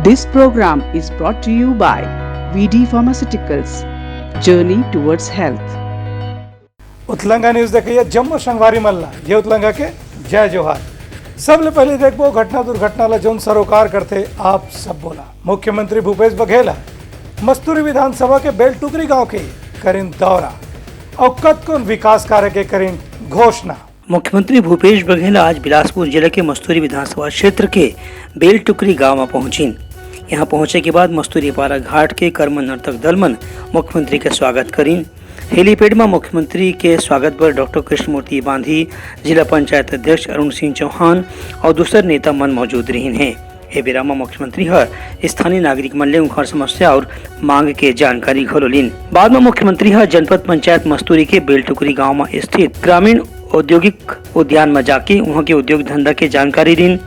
This program is brought to you by VD Pharmaceuticals. Journey towards health. Utlanga news देखिए जम्मू संगवारी मल्ला ये उतलंगा के जय जोहार। सबले पहले देखो घटना दुर्घटना ला जोन सरोकार करते आप सब बोला। मुख्यमंत्री भूपेश बघेल मस्तूरी विधानसभा के बेलटुकरी गांव के करीन दौरा और कतकुन विकास कार्य के करीन घोषणा। मुख्यमंत्री भूपेश बघेल आज बिलासपुर जिले के मस्तूरी विधानसभा क्षेत्र के बेलटुकरी गांव में पहुंची। यहां पहुंचे के बाद मस्तूरी पारा घाट के कर्म नर्तक दलमन मुख्यमंत्री के स्वागत करीन। हेलीपैड में मुख्यमंत्री के स्वागत पर डॉक्टर कृष्णमूर्ति बांधी, जिला पंचायत अध्यक्ष अरुण सिंह चौहान और दूसरे नेता मन मौजूद रही हैं। ए बेरा में मुख्यमंत्री स्थानीय नागरिक मन ले उनकर समस्या और मांग के जानकारी घलोलीन। बाद में मुख्यमंत्री जनपद पंचायत मस्तूरी के बेलटुकरी गाँव में स्थित ग्रामीण औद्योगिक उद्यान में जाके वहाँ के उद्योग धंधा के जानकारी लीन।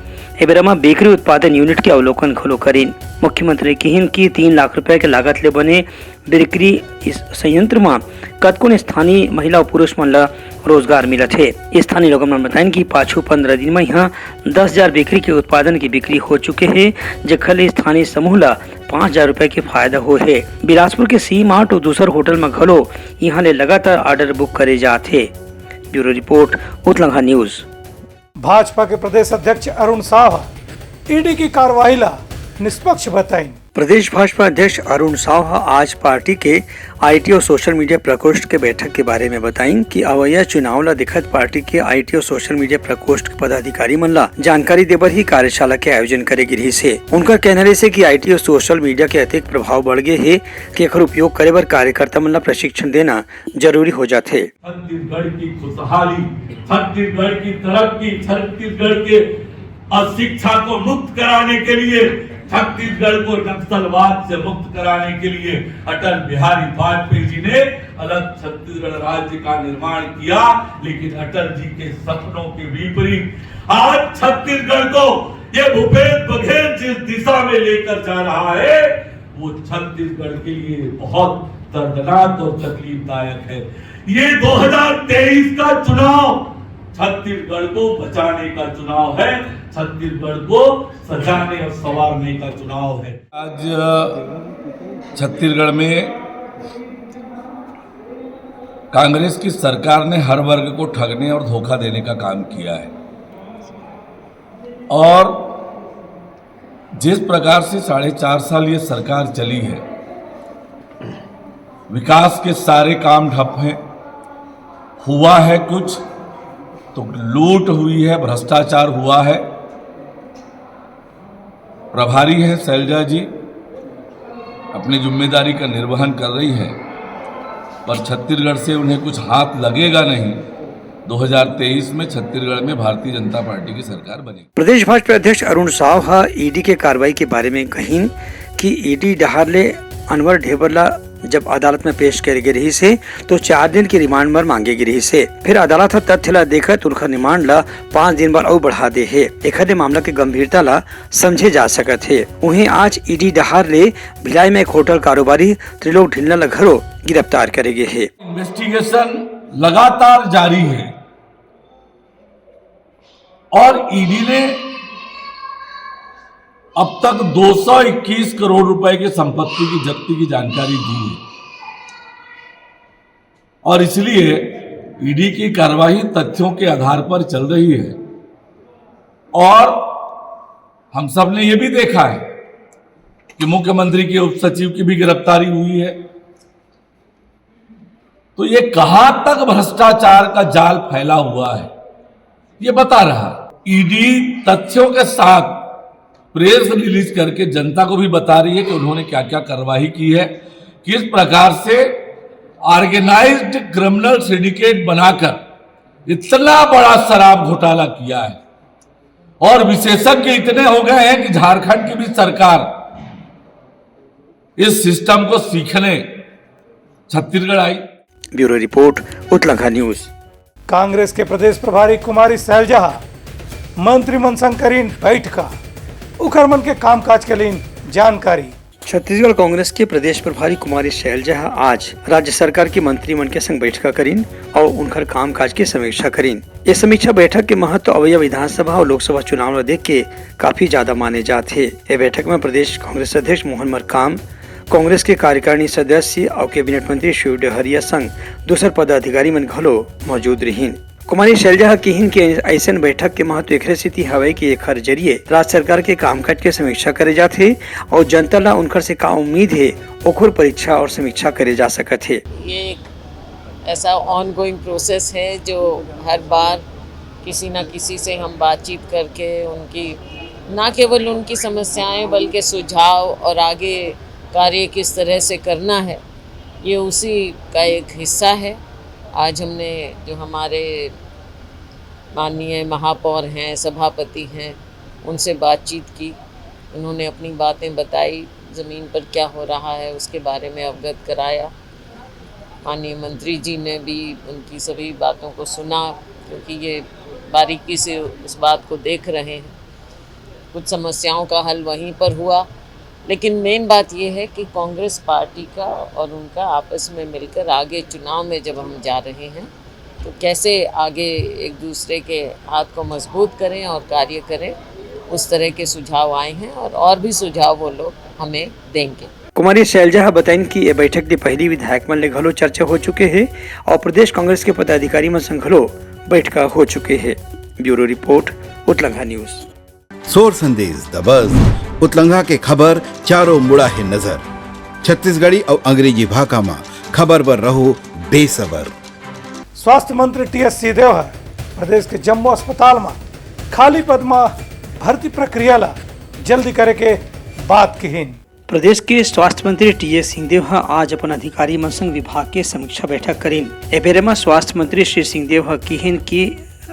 एबेरा में बेकरी उत्पादन यूनिट के अवलोकन खलो करीन। मुख्यमंत्री कहिन की 3 लाख रुपए के लागत ले बने बेकरी इस संयंत्र में कतकुन स्थानीय महिला और पुरुष मन ला रोजगार मिलत है। स्थानीय लोगों ने बताया कि पाछू 15 दिन में यहाँ 10,000 बेकरी के उत्पादन की बिक्री हो चुके हैं, जेखर स्थानीय समूह ला 5,000 रुपए के फायदा हो है। बिलासपुर के सी मार्ट और दूसर होटल में घलो यहाँ ले लगातार ऑर्डर बुक करे जाते। Bureau report Utlanga news. Bhajpa के प्रदेश अध्यक्ष अरुण साह ईडी की कार्रवाई ला निष्पक्ष बताई। प्रदेश भाजपा अध्यक्ष अरुण साह आज पार्टी के आईटी और सोशल मीडिया प्रकोष्ठ के बैठक के बारे में बताई कि अवैया चुनाव ला दिखत पार्टी के आईटी और सोशल मीडिया प्रकोष्ठ के पदाधिकारी मन ला जानकारी देबर ही कार्यशाला के आयोजन करे गिरही से। उनका कहना है कि आईटी और सोशल मीडिया के अतिरिक्त प्रभाव बढ़ गए है कि एकर उपयोग करे बर कार्यकर्ता मन ला प्रशिक्षण देना जरूरी हो जाते। छत्तीसगढ़ की खुशहाली, छत्तीसगढ़ की तरक्की, छत्तीसगढ़ के अशिक्षा को मुक्त कराने के लिए, छत्तीसगढ़ को नक्सलवाद से मुक्त कराने के लिए अटल बिहारी वाजपेयी जी ने अलग छत्तीसगढ़ राज्य का निर्माण किया। लेकिन अटल जी के सपनों के विपरीत आज छत्तीसगढ़ को ये भूपेश बघेल जिस दिशा में लेकर जा रहा है वो छत्तीसगढ़ के लिए बहुत दर्दनाक और तकलीफदायक है। ये 2023 का चुनाव छत्तीसगढ़ को बचाने का चुनाव है, छत्तीसगढ़ को सजाने और संवारने का चुनाव है। आज छत्तीसगढ़ में कांग्रेस की सरकार ने हर वर्ग को ठगने और धोखा देने का काम किया है और जिस प्रकार से 4.5 साल ये सरकार चली है, विकास के सारे काम ठप हैं। हुआ है कुछ तो लूट हुई है, भ्रष्टाचार हुआ है। प्रभारी हैं शैलजा जी, अपनी जिम्मेदारी का निर्वहन कर रही है, पर छत्तीसगढ़ से उन्हें कुछ हाथ लगेगा नहीं। 2023 में छत्तीसगढ़ में भारतीय जनता पार्टी की सरकार बनेगी। प्रदेश भाजपा अध्यक्ष अरुण साह ईडी के कार्रवाई के बारे में कही कि ईडी डहारले अनवर ढेबरला जब अदालत में पेश करे रही से तो 4 दिन की रिमांड पर मांगे रही से, फिर अदालत तथ्य ला देखत उनका रिमांड ला 5 दिन बाद और बढ़ा दे है। एखादे मामला के गंभीरता ला समझे जा सकत है। वहीं आज ईडी डहार ले भिलाई में एक होटल कारोबारी त्रिलोक ढिल्ला ला घरों गिरफ्तार करे गए है। इन्वेस्टिगेशन लगातार जारी है और ईडी ने अब तक 221 करोड़ रुपए की संपत्ति की जब्ती की जानकारी दी है और इसलिए ईडी की कार्रवाई तथ्यों के आधार पर चल रही है। और हम सब ने यह भी देखा है कि मुख्यमंत्री के उप सचिव की भी गिरफ्तारी हुई है। तो ये कहां तक भ्रष्टाचार का जाल फैला हुआ है ये बता रहा है। ईडी तथ्यों के साथ प्रेस रिलीज करके जनता को भी बता रही है कि उन्होंने क्या क्या कार्रवाई की है, किस प्रकार से ऑर्गेनाइज्ड क्रिमिनल सिंडिकेट बनाकर इतना बड़ा शराब घोटाला किया है। और विशेषज्ञ इतने हो गए हैं कि झारखंड की भी सरकार इस सिस्टम को सीखने छत्तीसगढ़ आई। Bureau report Utlanga news. Congress के प्रदेश प्रभारी कुमारी शैलजा मंत्रिमंडल करीन बैठका उखरमन के कामकाज के लिए जानकारी। छत्तीसगढ़ कांग्रेस के प्रदेश प्रभारी कुमारी शैलजा आज राज्य सरकार के मंत्रिमंडल के संग बैठक करीन और उनकर कामकाज की समीक्षा करीन। ये समीक्षा बैठक के महत्व अवैया विधानसभा और लोकसभा चुनाव देख के काफी ज्यादा माने जाते। ये बैठक में प्रदेश कांग्रेस अध्यक्ष मोहन मरकाम, कांग्रेस के कार्यकारिणी सदस्य और कैबिनेट मंत्री शिव डहरिया संग दूसर पदाधिकारी मन घलो मौजूद रहीन। कुमारी शैलजा कहिन के ऐसा बैठक के महत्व एक स्थिति हवे कि एकर जरिए राज्य सरकार के कामकाज के समीक्षा करे जाथे और जनता ला उनकर से का उम्मीद है ओखर परीक्षा और समीक्षा करे जा सकत है। ये एक ऐसा ऑनगोइंग प्रोसेस है जो हर बार किसी न किसी से हम बातचीत करके उनकी न केवल उनकी समस्याएं बल्कि सुझाव और आगे कार्य किस तरह से करना है, ये उसी का एक हिस्सा है। आज हमने जो हमारे माननीय महापौर हैं, सभापति हैं, उनसे बातचीत की। उन्होंने अपनी बातें बताई, ज़मीन पर क्या हो रहा है उसके बारे में अवगत कराया। माननीय मंत्री जी ने भी उनकी सभी बातों को सुना, क्योंकि ये बारीकी से उस बात को देख रहे हैं। कुछ समस्याओं का हल वहीं पर हुआ, लेकिन मेन बात ये है कि कांग्रेस पार्टी का और उनका आपस में मिलकर आगे चुनाव में जब हम जा रहे हैं तो कैसे आगे एक दूसरे के हाथ को मजबूत करें और कार्य करें, उस तरह के सुझाव आए हैं और भी सुझाव वो लोग हमें देंगे। कुमारी शैलजा बताइन कि ये बैठक की पहली विधायक मन ले घलो चर्चा हो चुके हैं और प्रदेश कांग्रेस के पदाधिकारी मन संग घलो बैठक हो चुके हैं। Bureau report, Utlangha news. सोर संदेश द बज़ उतलंघा के खबर चारों मुड़ा है नजर। छत्तीसगढ़ी और अंग्रेजी भाषा में खबर पर रहो बेसबर। स्वास्थ्य मंत्री टी.एस. सिंहदेव प्रदेश के जम्मू अस्पताल में खाली पद में भर्ती प्रक्रिया ला जल्दी करे के बात कहीन। प्रदेश के स्वास्थ्य मंत्री टी.एस. सिंहदेव आज अपन अधिकारी मन संग विभाग के समीक्षा बैठक करीन। ए बेरे में स्वास्थ्य मंत्री श्री सिंहदेव कहिन कि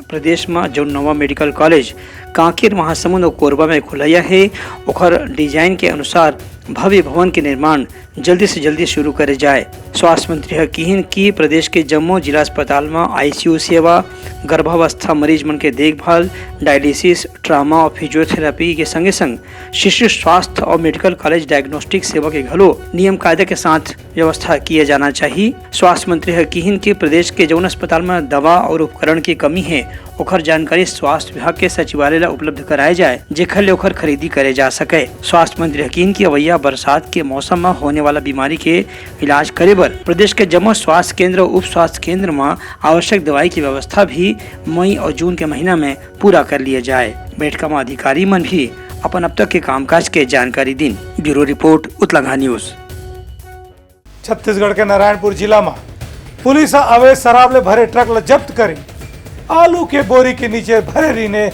प्रदेश में जो नवा मेडिकल कॉलेज कांकेर, महासमुंद और कोरबा में खुलाया है, ओकर डिजाइन के अनुसार भव्य भवन के निर्माण जल्दी से जल्दी शुरू करे जाए। स्वास्थ्य मंत्री कहिन कि प्रदेश के जम्मू जिला अस्पताल में आईसीयू सेवा, गर्भावस्था मरीज मन के देखभाल, डायलिसिस, ट्रामा और फिजियोथेरेपी के संगे संग शिशु स्वास्थ्य और मेडिकल कॉलेज डायग्नोस्टिक सेवा के घलो नियम कायदे के साथ व्यवस्था किया जाना चाहिए। स्वास्थ्य मंत्री कहिन कि प्रदेश के जौन अस्पताल में दवा और उपकरण की कमी है, ओकर जानकारी स्वास्थ्य विभाग के सचिवालय ला उपलब्ध कराए जाए, जेखर ले ओकर खरीदी करे जा सके। स्वास्थ्य मंत्री कहिन कि अवैया बरसात के मौसम में होने वाला बीमारी के इलाज करे बर प्रदेश के जम्मू स्वास्थ्य केंद्र और उप स्वास्थ्य केंद्र में आवश्यक दवाई की व्यवस्था भी मई और जून के महीना में पूरा कर लिया जाए। बैठक में अधिकारी मन भी अपन अब तक के कामकाज के जानकारी दिन। Bureau report, Utlangha news. Chhattisgarh के नारायणपुर जिला में पुलिस अवैध शराब ले भरे ट्रक ला जब्त करी। आलू के बोरी के नीचे भरे रीने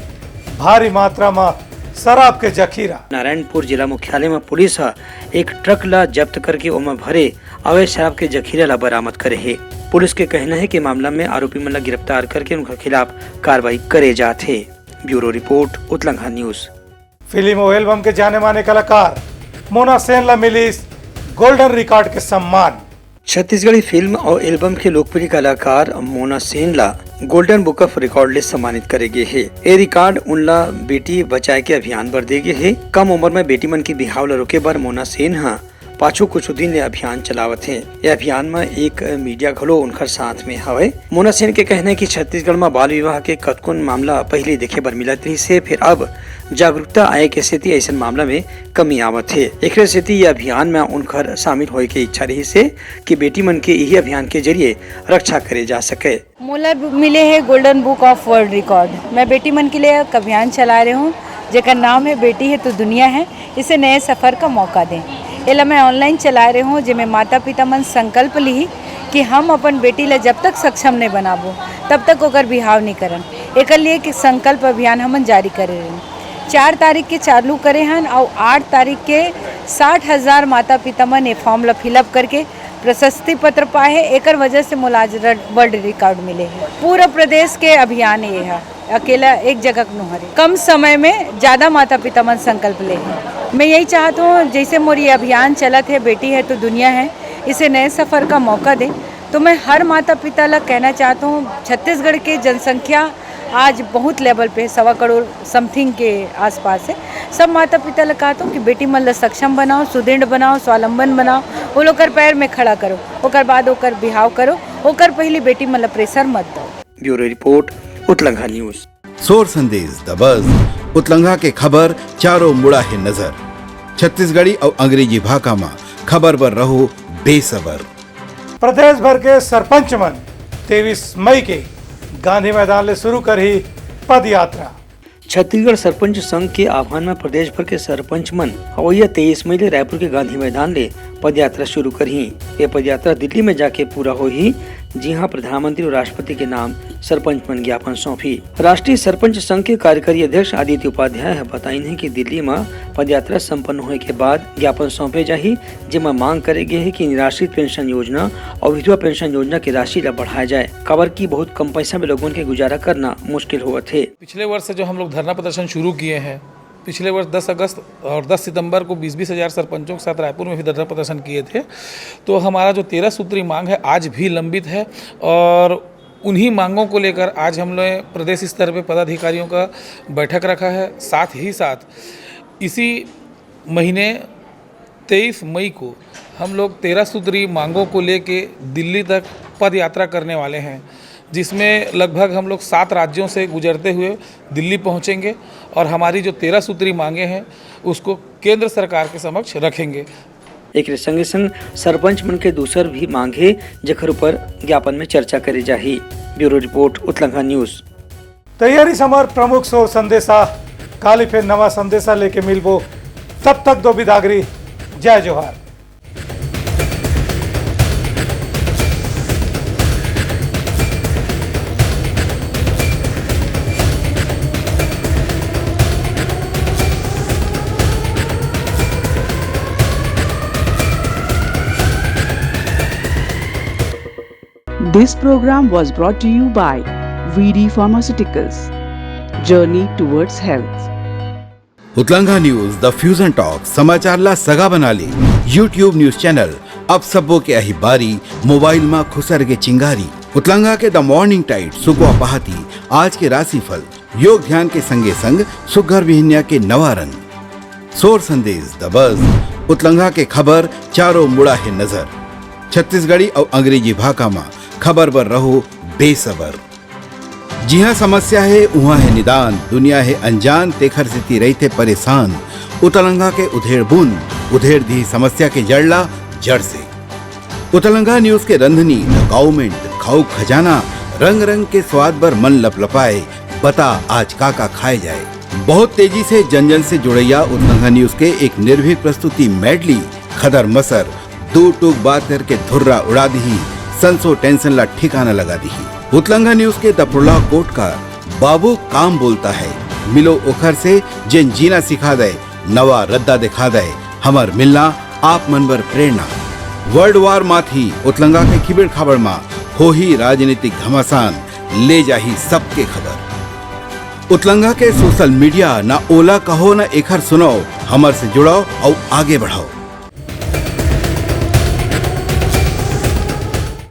भारी मात्रा में शराब के जखीरा। नारायणपुर जिला मुख्यालय में पुलिस एक ट्रक ला जब्त करके उमे भरे अवैध शराब के जखीरा ला बरामद करे है। पुलिस के कहना है कि मामला में आरोपी मन ला गिरफ्तार करके उनके खिलाफ कार्रवाई करे जाते। Bureau report, Utlangha news. Film और एल्बम के जाने माने कलाकार मोना सेन ला मिली गोल्डन रिकॉर्ड के सम्मान। छत्तीसगढ़ी फिल्म और एल्बम के लोकप्रिय कलाकार मोना सेन ला गोल्डन बुक ऑफ रिकॉर्ड ले सम्मानित करे गए है। ये रिकॉर्ड उनला बेटी बचाए के अभियान बर दे गए है। कम उम्र में बेटी मन की बिहाव ला रोके बर मोना सेन पाछू कुछ दिन ले अभियान चलावत है। ये अभियान में एक मीडिया घलो उनकर साथ में हवे। मोना सेन के कहना है कि छत्तीसगढ़ में बाल विवाह के कतकुन मामला पहले देखे बर मिलत रही से, फिर अब जागरूकता आए के स्थिति ऐसा मामला में कमी आवत है। एक स्थिति ये अभियान में उनकर शामिल होए के इच्छा रही से कि बेटी मन के यही अभियान के जरिए रक्षा करे जा सके। मोला मिले है golden book of world record. मैं बेटी मन के लिए एक अभियान चला रही हूँ जेका नाम है बेटी है तो दुनिया है। इसे नए सफर का मौका दें। एला मैं ऑनलाइन चला रही हूँ जिसमें माता पिता मन संकल्प ली कि हम अपन बेटी ला जब तक सक्षम नहीं बनाबो तब तक ओकर बिहाव नहीं करन। एक लिए कि संकल्प अभियान हम जारी करे रहे। 4 तारीख के चालू करे हन और 8 तारीख के 60,000 माता पिता मन ये फॉर्म ला फिलअप करके प्रशस्ति पत्र पाए है। एक वजह से मुलाज वर्ल्ड रिकॉर्ड मिले है। पूरा प्रदेश के अभियान ये है, अकेला एक जगह नुहरे। कम समय में ज़्यादा माता पिता मन संकल्प ले हैं। मैं यही चाहता हूँ जैसे मोर ये अभियान चलत है बेटी है तो दुनिया है, इसे नए सफ़र का मौका दें। तो मैं हर माता पिता ला कहना चाहता हूँ छत्तीसगढ़ के जनसंख्या आज बहुत लेवल पे 1.25 करोड़ समथिंग के आसपास है। सब माता पिता ने कहा तो कि बेटी मन ला सक्षम बनाओ, सुदृढ़ बनाओ, स्वावलंबन बनाओ, वो लोग कर पैर में खड़ा करो, ओकर बाद ओकर बिहाव करो, ओकर पहली बेटी मन ला प्रेशर मत दो। Bureau report Utlangha news. सोर संदेश द बज़ उतलंघा के खबर चारों मुड़ा है नजर। छत्तीसगढ़ी और अंग्रेजी भाषा में खबर पर रहो बेसबर। प्रदेश भर के सरपंच मन 23 मई के गांधी मैदान ले शुरू कर ही पद यात्रा। छत्तीसगढ़ सरपंच संघ के आह्वान में प्रदेश भर के सरपंच मन अवैया 23 मई ले रायपुर के गांधी मैदान ले पद यात्रा शुरू कर ही। ये पद यात्रा दिल्ली में जाके पूरा हो ही, जी हां प्रधानमंत्री और राष्ट्रपति के नाम सरपंच मन ज्ञापन सौंपी। राष्ट्रीय सरपंच संघ के कार्यकारी अध्यक्ष आदित्य उपाध्याय बताई है कि दिल्ली में पद यात्रा संपन्न होने के बाद ज्ञापन सौंपे जाही, जिसमें मांग करे गए है कि निराश्रित पेंशन योजना और विधवा पेंशन योजना की राशि ला बढ़ाया जाए। खबर की बहुत कम पैसा में लोगों के गुजारा करना मुश्किल हुआ थे। पिछले वर्ष से जो हम लोग धरना प्रदर्शन शुरू किए हैं, पिछले वर्ष 10 अगस्त और 10 सितंबर को 20-20 हज़ार सरपंचों के साथ रायपुर में भी धरना प्रदर्शन किए थे। तो हमारा जो 13 सूत्री मांग है आज भी लंबित है और उन्हीं मांगों को लेकर आज हम लोग प्रदेश स्तर पे पदाधिकारियों का बैठक रखा है। साथ ही साथ इसी महीने 23 मई को हम लोग 13 सूत्री मांगों को लेके दिल्ली तक पद यात्रा करने वाले हैं, जिसमें लगभग हम लोग 7 राज्यों से गुजरते हुए दिल्ली पहुंचेंगे और हमारी जो 13 सूत्री मांगे हैं उसको केंद्र सरकार के समक्ष रखेंगे। एक संगे संग सरपंच मन के दूसर भी मांगे जखर ऊपर ज्ञापन में चर्चा करी जाही। Bureau report Utlangha news. तैयारी समर प्रमुख सोर संदेशा काली फिर नवा संदेशा लेके मिलबो, तब तक दो बिदागरी। जय जोहार। This program was brought to you by VD Pharmaceuticals. Journey towards health. Utlangha news the fusion talk समाचार ला सगा बना ली। यूट्यूब न्यूज चैनल अब सबो के अही बारी मोबाइल में खुसर के चिंगारी। उतलंघा के द मॉर्निंग टाइड सुगवा पहाती आज के राशिफल योग ध्यान के संगे संग सुघर विहिन्या के नवारन। सोर संदेश द बज़ उतलंघा के खबर चारों मुड़ा है नजर। छत्तीसगढ़ी और अंग्रेजी भाषा में खबर पर रहो बेसबर। जी हाँ समस्या है वहाँ है निदान, दुनिया है अनजान तेखर से रहते परेशान। उतलंघा के उधेड़ बुन उधेड़ दी समस्या के जड़ला जड़ से। उतलंघा न्यूज के रंधनी द गवर्नमेंट खाऊ खजाना रंग रंग के स्वाद पर मन लपलपाए, बता आज का खाए जाए। बहुत तेजी से जन जन से जुड़ैया उतलंघा न्यूज के एक निर्भीक प्रस्तुति मेडली खदर मसर दो टूक बात करके धुर्रा उड़ा दी, संसो टेंशन ला ठिकाना लगा दी। उतलंघा न्यूज के दपुरला कोट का बाबू काम बोलता है, मिलो ओखर से जिन जीना सिखा दे, नवा रद्दा दिखा दे, हमर मिलना आप मनबर प्रेरणा। वर्ल्ड वार माथी उतलंघा के खिबड़ खबर मा हो ही राजनीतिक घमासान, ले जाही सबके खबर। उतलंघा के सोशल मीडिया ना ओला कहो ना एखर सुनो, हमर से जुड़ो और आगे बढ़ाओ।